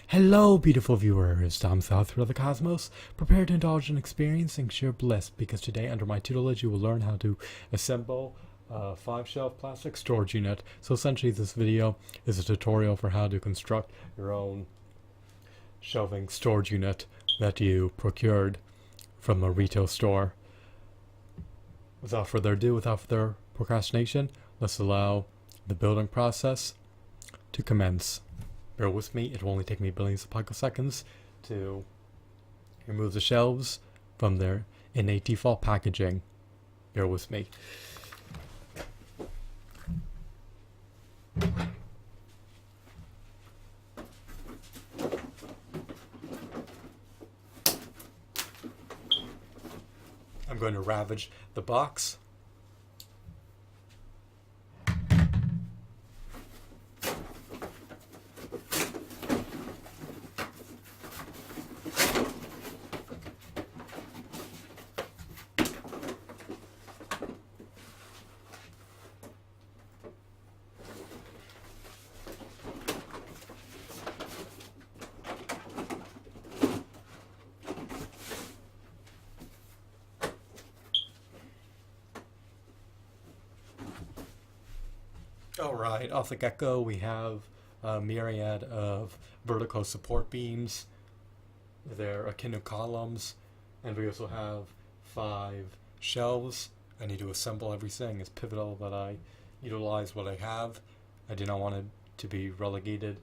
Hello, beautiful viewers. Tom South of the Cosmos. Prepare to indulge in experiencing sheer bliss, because today, under my tutelage, you will learn how to assemble a 5-shelf plastic storage unit. So essentially, this video is a tutorial for how to construct your own shelving storage unit that you procured from a retail store. Without further ado, without further procrastination, let's allow the building process to commence. Bear with me, it will only take me billions of picoseconds to remove the shelves from their innate default packaging. Bear with me. I'm going to ravage the box. Alright, off the get-go we have a myriad of vertical support beams. They're akin to columns, and we also have 5 shelves. I need to assemble everything. It's pivotal that I utilize what I have. I do not want it to be relegated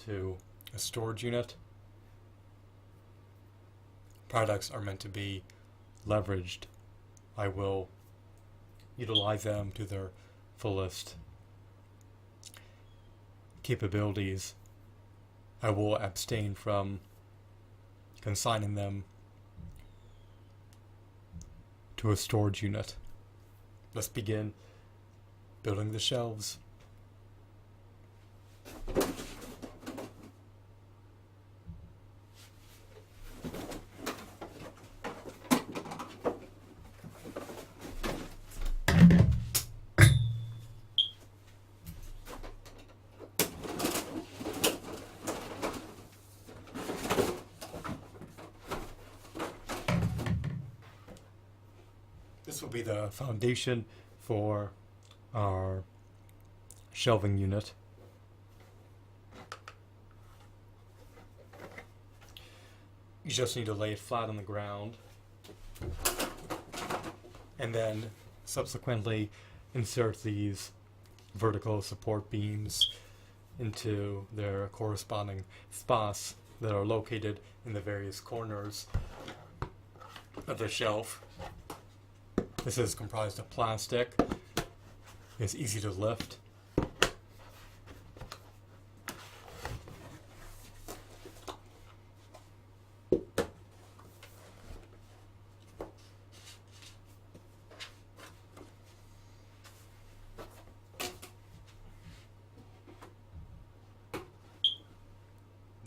to a storage unit. Products are meant to be leveraged. I will utilize them to their fullest capabilities. I will abstain from consigning them to a storage unit. Let's begin building the shelves. This will be the foundation for our shelving unit. You just need to lay it flat on the ground and then subsequently insert these vertical support beams into their corresponding spots that are located in the various corners of the shelf. This is comprised of plastic. It's easy to lift.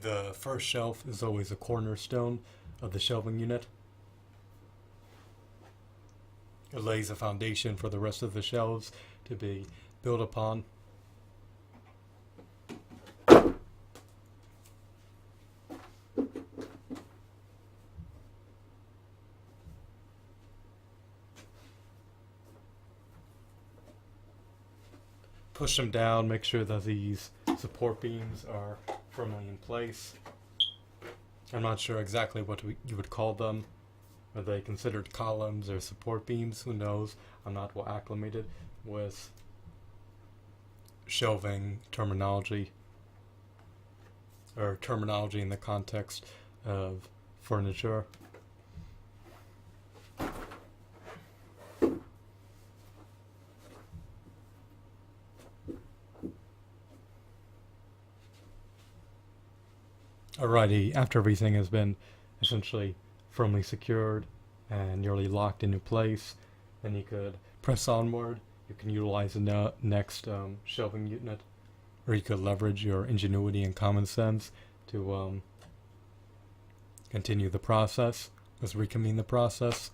The first shelf is always a cornerstone of the shelving unit. It lays a foundation for the rest of the shelves to be built upon. Push them down, make sure that these support beams are firmly in place. I'm not sure exactly what you would call them. Are they considered columns or support beams? Who knows? I'm not well acclimated with shelving terminology, or terminology in the context of furniture. Alrighty, after everything has been essentially firmly secured and nearly locked into place, then you could press onward. You can utilize the next shelving unit, or you could leverage your ingenuity and common sense to continue the process. Let's reconvene the process.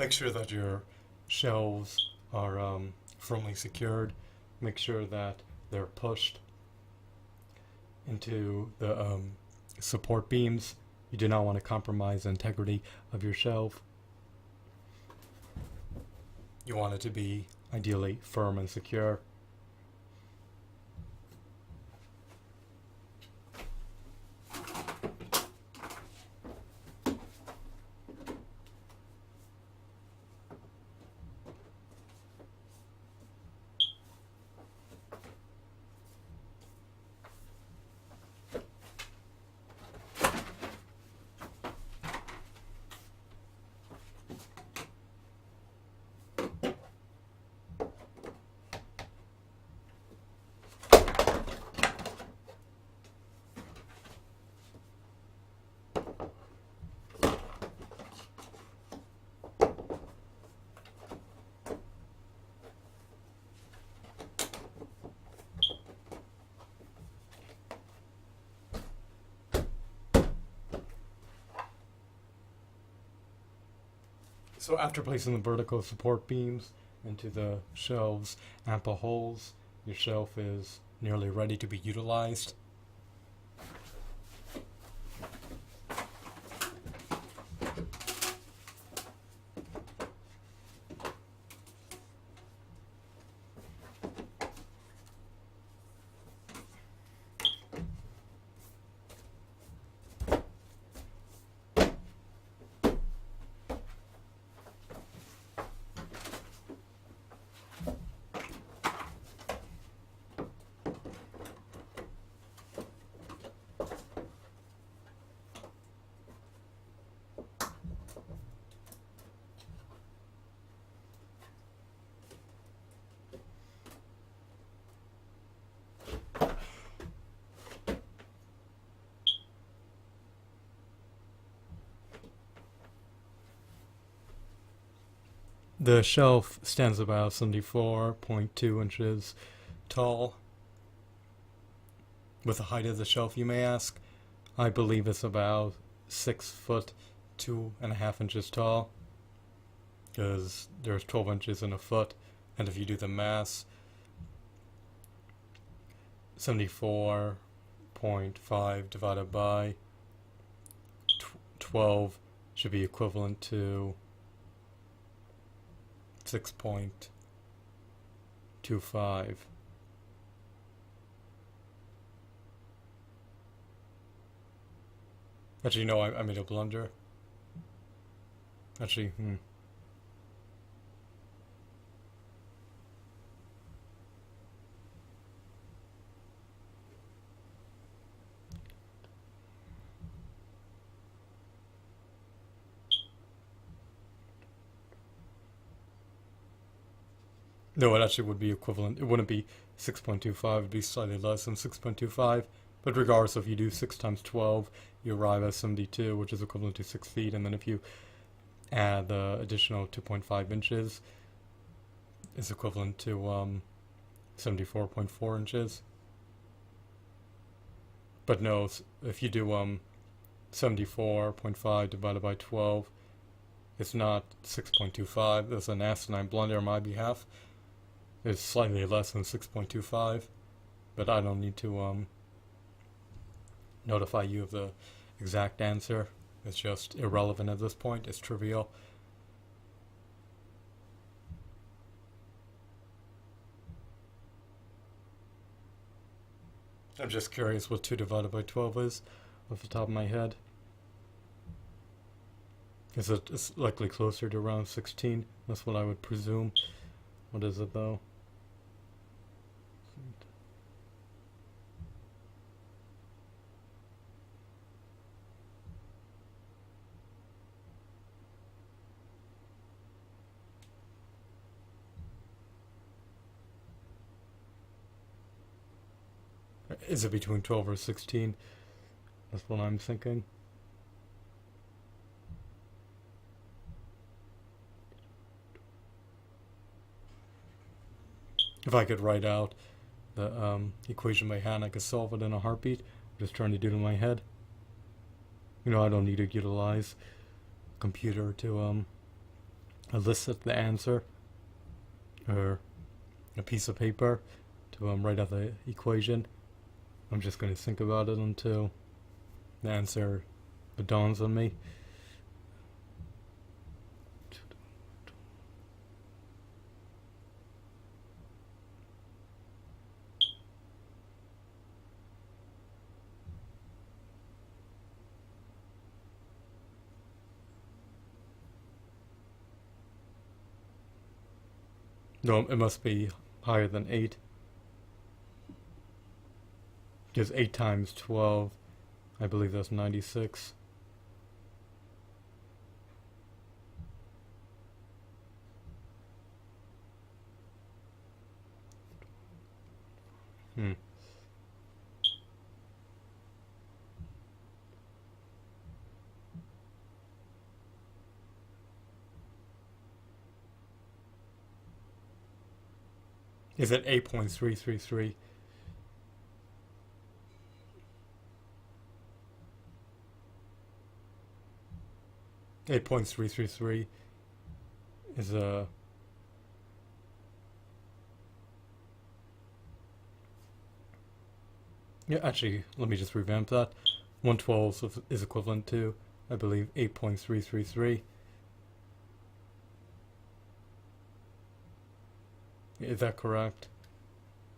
Make sure that your shelves are firmly secured. Make sure that they're pushed into the support beams. You do not want to compromise the integrity of your shelf. You want it to be ideally firm and secure. So after placing the vertical support beams into the shelves' ample holes, your shelf is nearly ready to be utilized. The shelf stands about 74.2 inches tall. With the height of the shelf, you may ask, I believe it's about 6 foot 2.5 inches tall, because there's 12 inches in a foot, and if you do the math, 74.5 divided by 12 should be equivalent to 6.25. Actually, no, I made a blunder. Actually, No, it actually would be equivalent. It wouldn't be 6.25. It would be slightly less than 6.25. But regardless, if you do 6 times 12, you arrive at 72, which is equivalent to 6 feet. And then if you add the additional 2.5 inches, it's equivalent to 74.4 inches. But no, if you do 74.5 divided by 12, it's not 6.25. That's an asinine blunder on my behalf. It's slightly less than 6.25, but I don't need to notify you of the exact answer. It's just irrelevant at this point. It's trivial. I'm just curious what 2 divided by 12 is off the top of my head. It's likely closer to around 16. That's what I would presume. What is it though? Is it between 12 or 16? That's what I'm thinking. If I could write out the equation by hand, I could solve it in a heartbeat. I'm just trying to do it in my head. You know, I don't need to utilize a computer to elicit the answer or a piece of paper to write out the equation. I'm just going to think about it until the answer dawns on me. No, it must be higher than 8. Because 8 times 12, I believe that's 96. Hmm. Is it 8.333? 8.333 is a yeah. Actually, let me just revamp that. 112 is equivalent to, I believe, 8.333. Is that correct?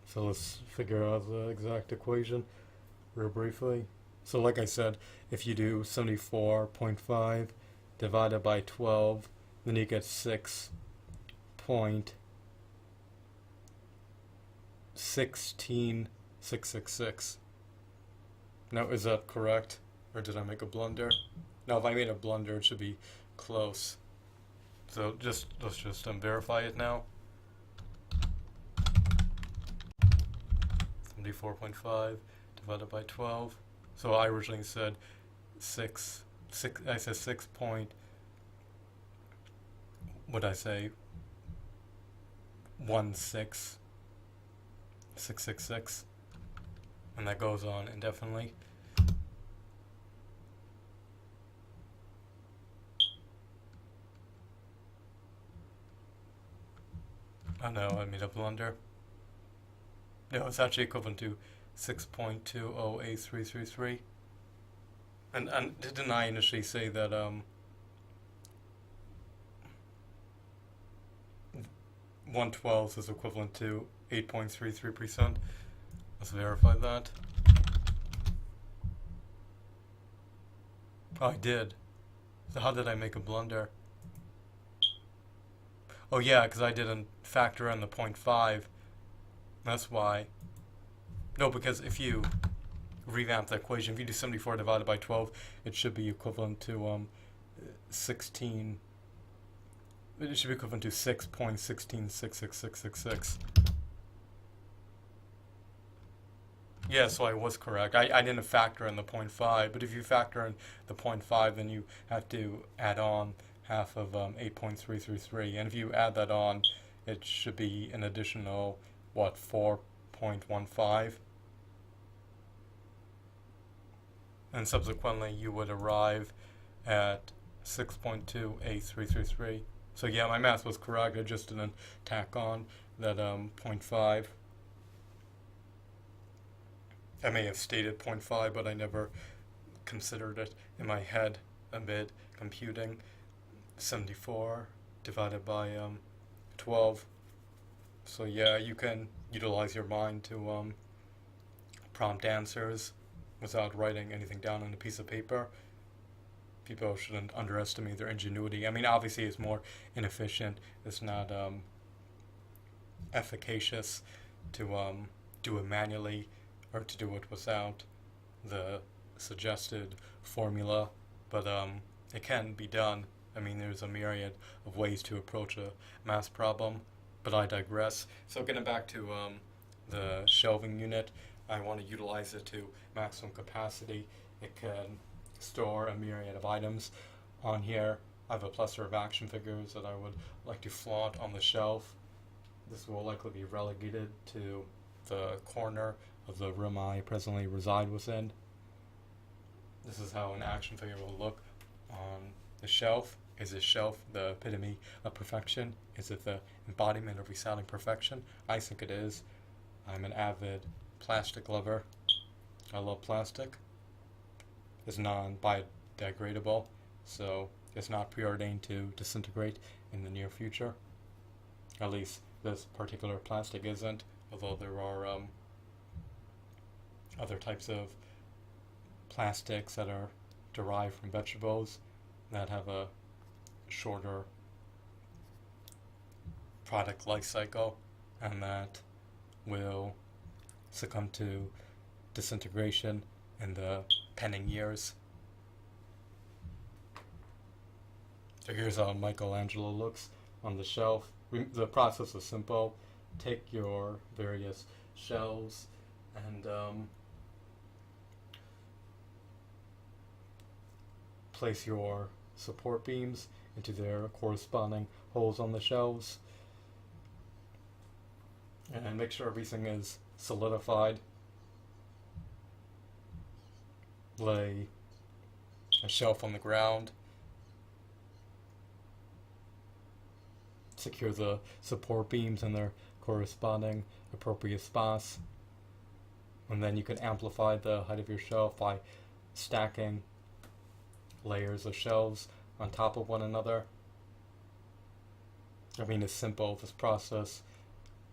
So let's figure out the exact equation real briefly. So like I said, if you do 74.5 divided by 12, then you get 6.16666. Now, is that correct? Or did I make a blunder? No, if I made a blunder, it should be close. So let's just verify it now. 74.5 divided by 12. So I originally said 6. I said 6 point. What I say? 16666, and that goes on indefinitely. Oh no, I made a blunder. No, it's actually equivalent to 6.208333. And didn't I initially say that 112 is equivalent to 8.33%? Let's verify that. Oh, I did. So how did I make a blunder? Oh yeah, because I didn't factor in the 0.5. That's why. No, because if you revamp the equation, if you do 74 divided by 12, it should be equivalent to 16. It should be equivalent to 6.1666666. Yeah, so I was correct. I didn't factor in the 0.5, but if you factor in the 0.5, then you have to add on half of 8.333. And if you add that on, it should be an additional, 4.15? And subsequently, you would arrive at 6.28333. So yeah, my math was correct. I just didn't tack on that 0.5. I may have stated 0.5, but I never considered it in my head amid computing 74 divided by 12. So yeah, you can utilize your mind to prompt answers without writing anything down on a piece of paper. People shouldn't underestimate their ingenuity. I mean, obviously, it's more inefficient. It's not efficacious to do it manually or to do it without the suggested formula, but it can be done. I mean, there's a myriad of ways to approach a math problem, but I digress. So getting back to the shelving unit, I want to utilize it to maximum capacity. It can store a myriad of items on here. I have a plethora of action figures that I would like to flaunt on the shelf. This will likely be relegated to the corner of the room I presently reside within. This is how an action figure will look on the shelf. Is this shelf the epitome of perfection? Is it the embodiment of resounding perfection? I think it is. I'm an avid plastic lover. I love plastic. It's non-biodegradable, so it's not preordained to disintegrate in the near future. At least this particular plastic isn't, although there are other types of plastics that are derived from vegetables that have a shorter product life cycle and that will succumb to disintegration in the penning years. So here's how Michelangelo looks on the shelf. The process is simple. Take your various shelves and place your support beams into their corresponding holes on the shelves, and make sure everything is solidified. Lay a shelf on the ground. Secure the support beams in their corresponding appropriate spots. And then you can amplify the height of your shelf by stacking layers of shelves on top of one another. I mean, it's simple. This process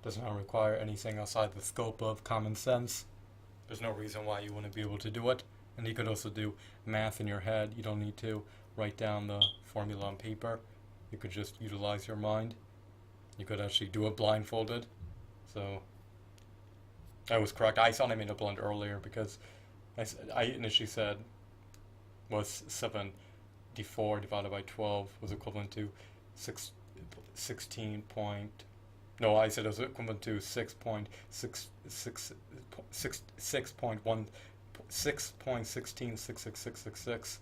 does not require anything outside the scope of common sense. There's no reason why you wouldn't be able to do it. And you could also do math in your head. You don't need to write down the formula on paper. You could just utilize your mind. You could actually do it blindfolded. So I was correct. I thought I made a blend earlier because I initially said was 74 divided by 12 was equivalent to 16 point. No, I said it was equivalent to 6.166666.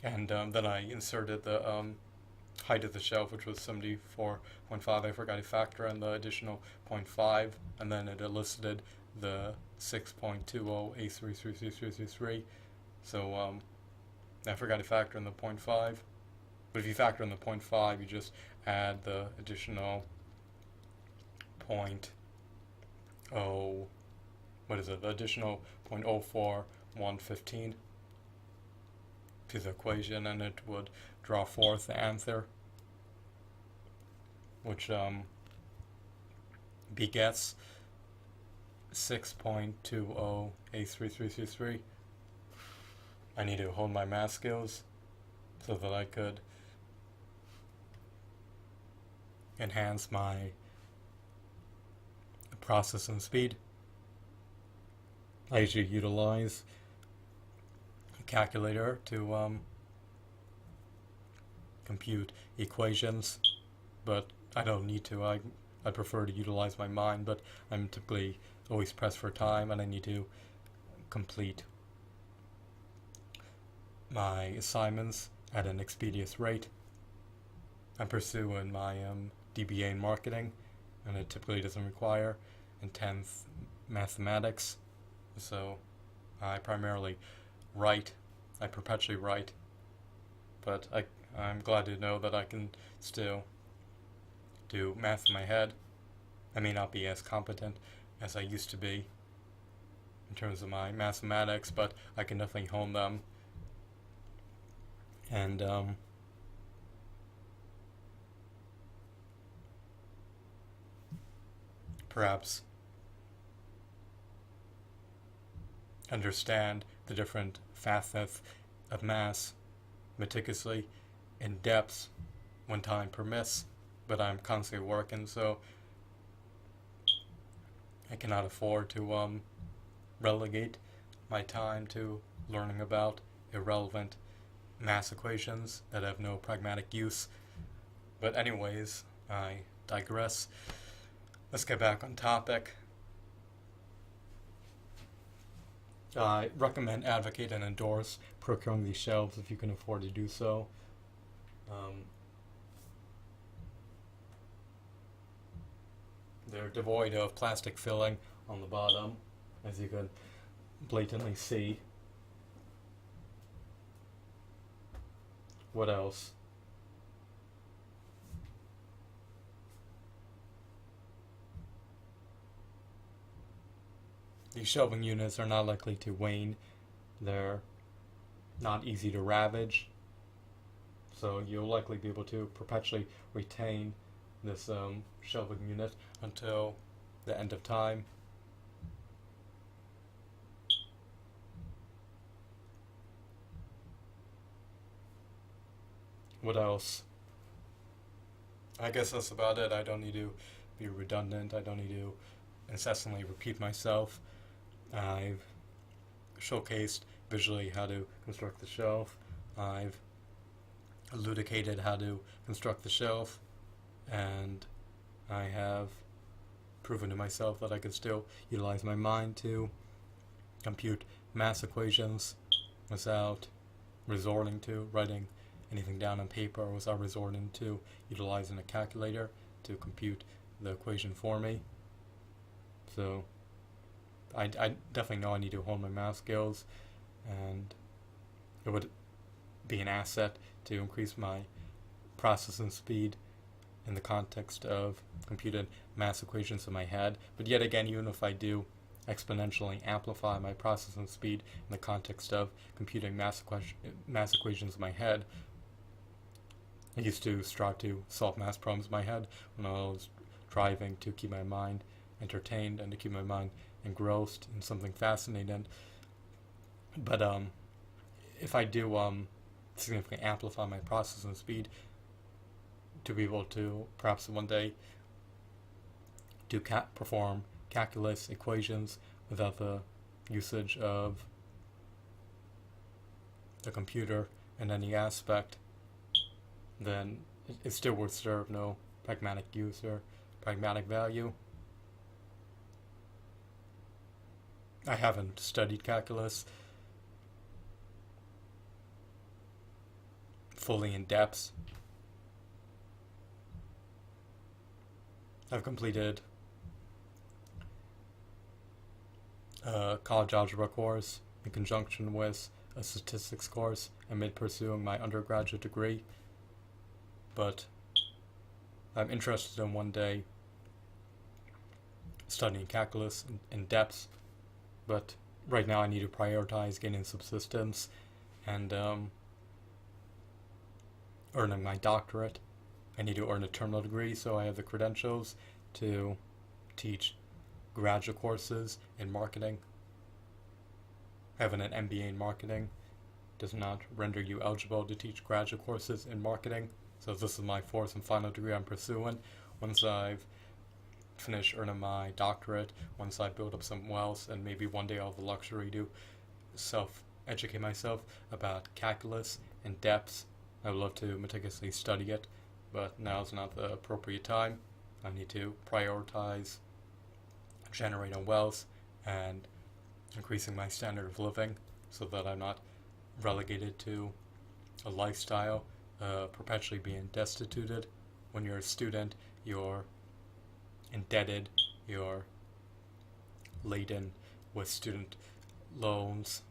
And then I inserted the height of the shelf, which was 74.5. I forgot to factor in the additional 0.5, and then it elicited the 6.20 A33333. So I forgot to factor in the 0.5. But if you factor in the 0.5, you just add the additional 0.0, what is it? The additional 0.04115 to the equation, and it would draw forth the answer, which begets 6.20 A3333. I need to hone my math skills so that I could enhance my processing speed. I usually utilize a calculator to compute equations, but I don't need to. I prefer to utilize my mind, but I'm typically always pressed for time and I need to complete my assignments at an expeditious rate. I'm pursuing my DBA in marketing, and it typically doesn't require intense mathematics, so I primarily write. I perpetually write, but I'm glad to know that I can still do math in my head. I may not be as competent as I used to be in terms of my mathematics, but I can definitely hone them. And perhaps understand the different facets of math meticulously in depth when time permits, but I'm constantly working, so I cannot afford to relegate my time to learning about irrelevant math equations that have no pragmatic use. But anyways, I digress. Let's get back on topic. I recommend, advocate, and endorse procuring these shelves if you can afford to do so. They're devoid of plastic filling on the bottom, as you can blatantly see. What else? These shelving units are not likely to wane. They're not easy to ravage. So you'll likely be able to perpetually retain this shelving unit until the end of time. What else? I guess that's about it. I don't need to be redundant. I don't need to incessantly repeat myself. I've showcased visually how to construct the shelf. I've elucidated how to construct the shelf, and I have proven to myself that I can still utilize my mind to compute mass equations without resorting to writing anything down on paper, or without resorting to utilizing a calculator to compute the equation for me. So I definitely know I need to hone my math skills, and it would be an asset to increase my processing speed in the context of computing mass equations in my head. But yet again, even if I do exponentially amplify my processing speed in the context of computing mass equations in my head, I used to strive to solve math problems in my head when I was striving to keep my mind entertained and to keep my mind engrossed in something fascinating. But if I do significantly amplify my processing speed to be able to perhaps one day do perform calculus equations without the usage of the computer in any aspect, then it still would serve no pragmatic use or pragmatic value. I haven't studied calculus fully in depth. I've completed a college algebra course in conjunction with a statistics course amid pursuing my undergraduate degree, but I'm interested in one day studying calculus in depth. But right now I need to prioritize gaining subsistence and earning my doctorate. I need to earn a terminal degree so I have the credentials to teach graduate courses in marketing. Having an MBA in marketing does not render you eligible to teach graduate courses in marketing. So this is my fourth and final degree I'm pursuing. Once I've finished earning my doctorate, once I build up some wealth, and maybe one day I'll have the luxury to self-educate myself about calculus in depth, I would love to meticulously study it, but now's not the appropriate time. I need to prioritize generating wealth and increasing my standard of living so that I'm not relegated to a lifestyle perpetually being destituted. When you're a student, you're indebted, you're laden with student loans,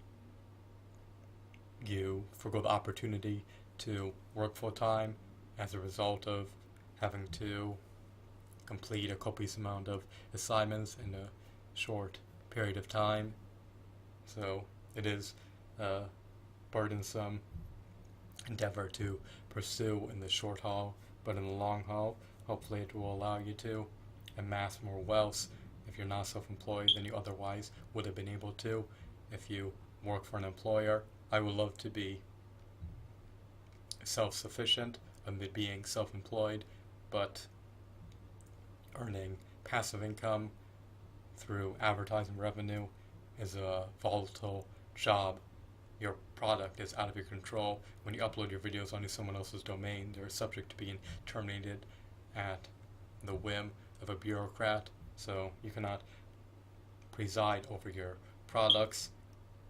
you forgo the opportunity to work full time as a result of having to complete a copious amount of assignments in a short period of time. So it is a burdensome endeavor to pursue in the short haul, but in the long haul, hopefully it will allow you to amass more wealth if you're not self-employed than you otherwise would have been able to if you work for an employer. I would love to be self-sufficient amid being self-employed, but earning passive income through advertising revenue is a volatile job. Your product is out of your control. When you upload your videos onto someone else's domain, they're subject to being terminated at the whim of a bureaucrat, so you cannot preside over your products.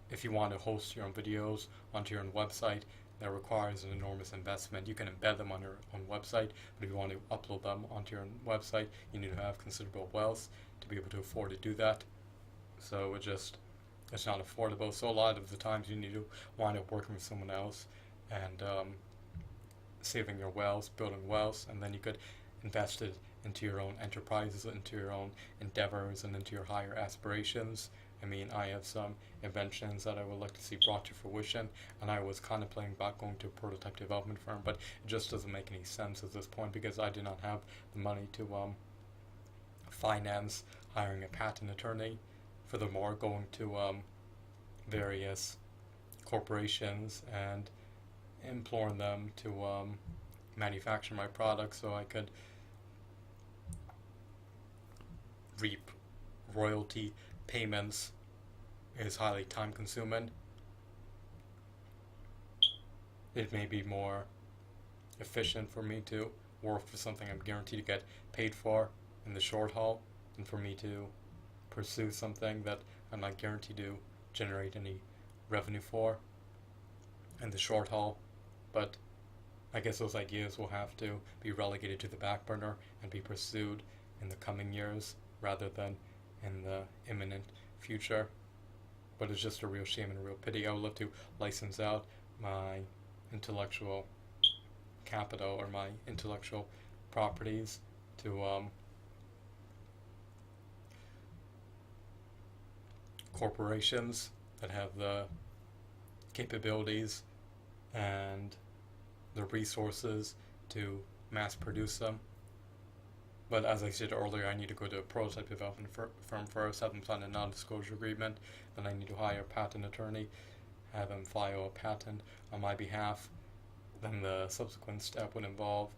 If you want to host your own videos onto your own website, that requires an enormous investment. You can embed them on your own website, but if you want to upload them onto your own website, you need to have considerable wealth to be able to afford to do that. So it's not affordable. So a lot of the times you need to wind up working with someone else, and saving your wealth, building wealth, and then you could invest it into your own enterprises, into your own endeavors, and into your higher aspirations. I mean, I have some inventions that I would like to see brought to fruition, and I was contemplating about going to a prototype development firm, but it just doesn't make any sense at this point because I do not have the money to finance hiring a patent attorney. Furthermore, going to various corporations and imploring them to manufacture my products so I could reap royalty payments is highly time consuming. It may be more efficient for me to work for something I'm guaranteed to get paid for in the short haul than for me to pursue something that I'm not guaranteed to generate any revenue for in the short haul. But I guess those ideas will have to be relegated to the back burner and be pursued in the coming years rather than in the imminent future. But it's just a real shame and a real pity. I would love to license out my intellectual capital or my intellectual properties to corporations that have the capabilities and the resources to mass produce them. But as I said earlier, I need to go to a prototype development firm first, have them sign a non-disclosure agreement, then I need to hire a patent attorney, have them file a patent on my behalf. Then the subsequent step would involve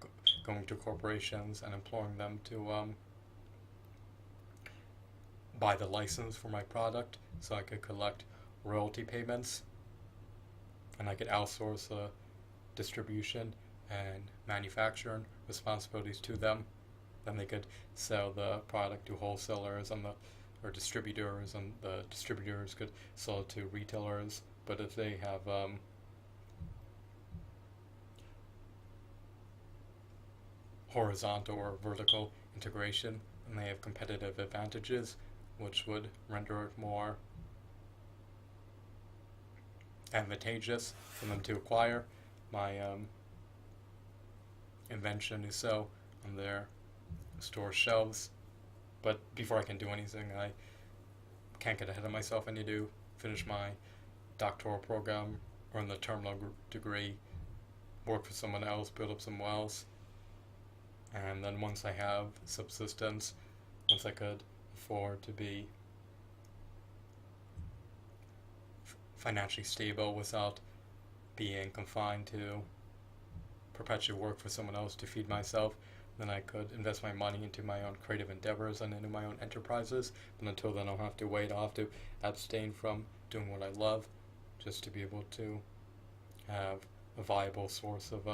going to corporations and imploring them to buy the license for my product so I could collect royalty payments, and I could outsource the distribution and manufacturing responsibilities to them. Then they could sell the product to wholesalers and or distributors, and the distributors could sell it to retailers. But if they have horizontal or vertical integration, and they have competitive advantages, which would render it more advantageous for them to acquire my invention to sell on their store shelves. But before I can do anything, I can't get ahead of myself. I need to finish my doctoral program, earn the terminal degree, work for someone else, build up some wealth, and then once I have subsistence, once I could afford to be financially stable without being confined to perpetual work for someone else to feed myself, then I could invest my money into my own creative endeavors and into my own enterprises. But until then, I'll have to wait. I'll have to abstain from doing what I love just to be able to have a viable source of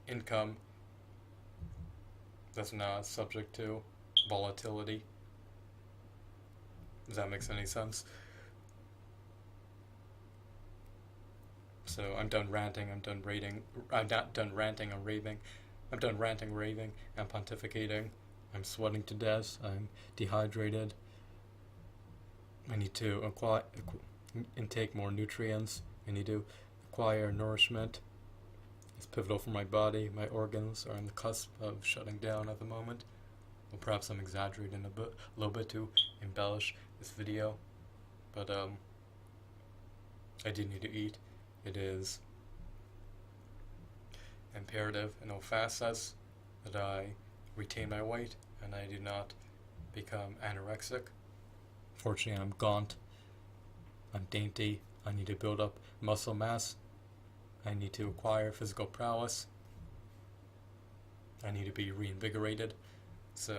income that's not subject to volatility. Does that make any sense? So I'm done ranting, I'm not done ranting and raving. I'm done ranting, raving, and pontificating. I'm sweating to death, I'm dehydrated. I need to intake more nutrients. I need to acquire nourishment. It's pivotal for my body. My organs are on the cusp of shutting down at the moment. Well, perhaps I'm exaggerating a little bit to embellish this video, but I do need to eat. It is imperative in all facets that I retain my weight and I do not become anorexic. Fortunately, I'm gaunt. I'm dainty. I need to build up muscle mass. I need to acquire physical prowess. I need to be reinvigorated. So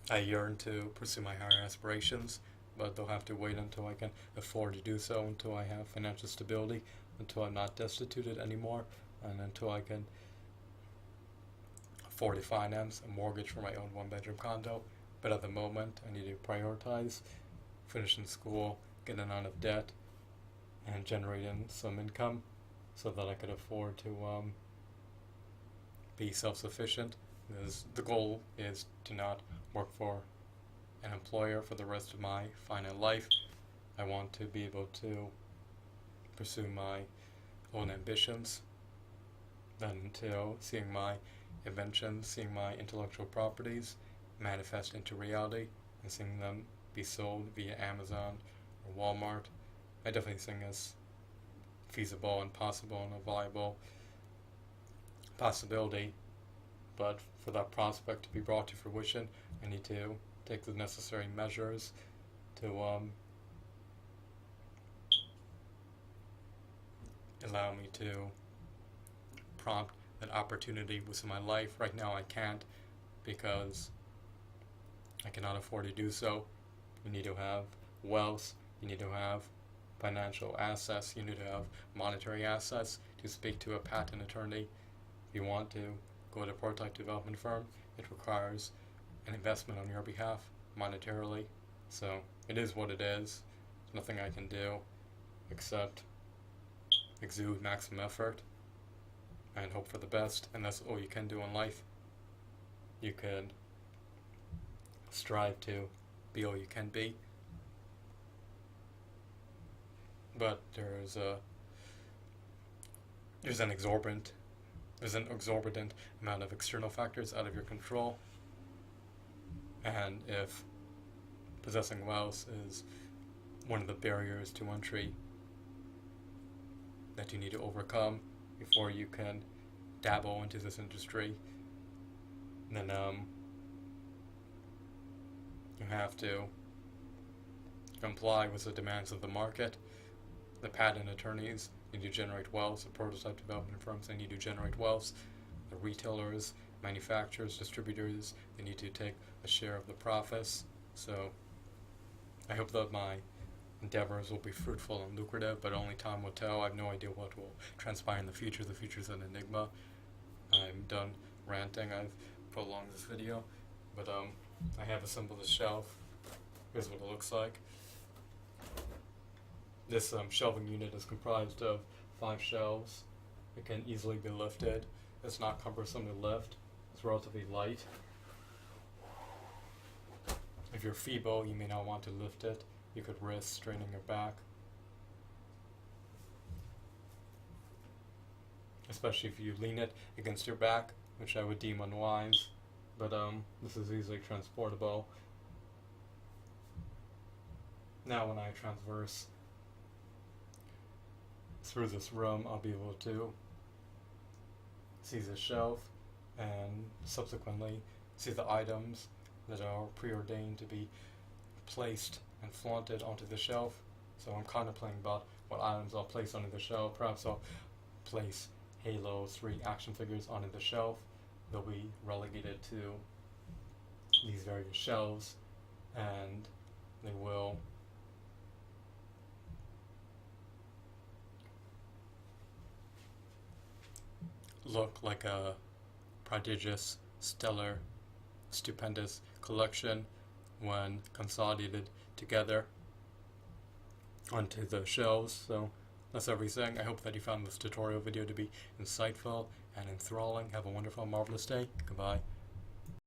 I yearn to pursue my higher aspirations, but they'll have to wait until I can afford to do so, until I have financial stability, until I'm not destituted anymore, and until I can afford to finance a mortgage for my own one-bedroom condo. But at the moment, I need to prioritize finishing school, getting out of debt, and generating some income so that I could afford to be self-sufficient. Because the goal is to not work for an employer for the rest of my finite life. I want to be able to pursue my own ambitions, then until seeing my inventions, seeing my intellectual properties manifest into reality and seeing them be sold via Amazon or Walmart. I definitely think it's feasible and possible and a viable possibility, but for that prospect to be brought to fruition, I need to take the necessary measures to allow me to prompt that opportunity within my life. Right now I can't, because I cannot afford to do so. You need to have wealth, you need to have financial assets, you need to have monetary assets to speak to a patent attorney. If you want to go to a prototype development firm, it requires an investment on your behalf monetarily. So it is what it is. There's nothing I can do except exude maximum effort and hope for the best, and that's all you can do in life. You can strive to be all you can be, but there's an exorbitant amount of external factors out of your control, and if possessing wealth is one of the barriers to entry that you need to overcome before you can dabble into this industry, then you have to comply with the demands of the market. The patent attorneys need to generate wealth, the prototype development firms, they need to generate wealth, the retailers, manufacturers, distributors, they need to take a share of the profits. So I hope that my endeavors will be fruitful and lucrative, but only time will tell. I have no idea what will transpire in the future. The future is an enigma. I'm done ranting. I've prolonged this video, but I have assembled a shelf. Here's what it looks like. This shelving unit is comprised of 5 shelves. It can easily be lifted. It's not cumbersome to lift. It's relatively light. If you're feeble, you may not want to lift it. You could risk straining your back, especially if you lean it against your back, which I would deem unwise, but this is easily transportable. Now when I transverse through this room, I'll be able to see the shelf and subsequently see the items that are preordained to be placed and flaunted onto the shelf. So I'm contemplating about what items I'll place onto the shelf. Perhaps I'll place Halo 3 action figures onto the shelf. They'll be relegated to these various shelves, and they will look like a prodigious, stellar, stupendous collection when consolidated together onto the shelves. So that's everything. I hope that you found this tutorial video to be insightful and enthralling. Have a wonderful, marvelous day. Goodbye.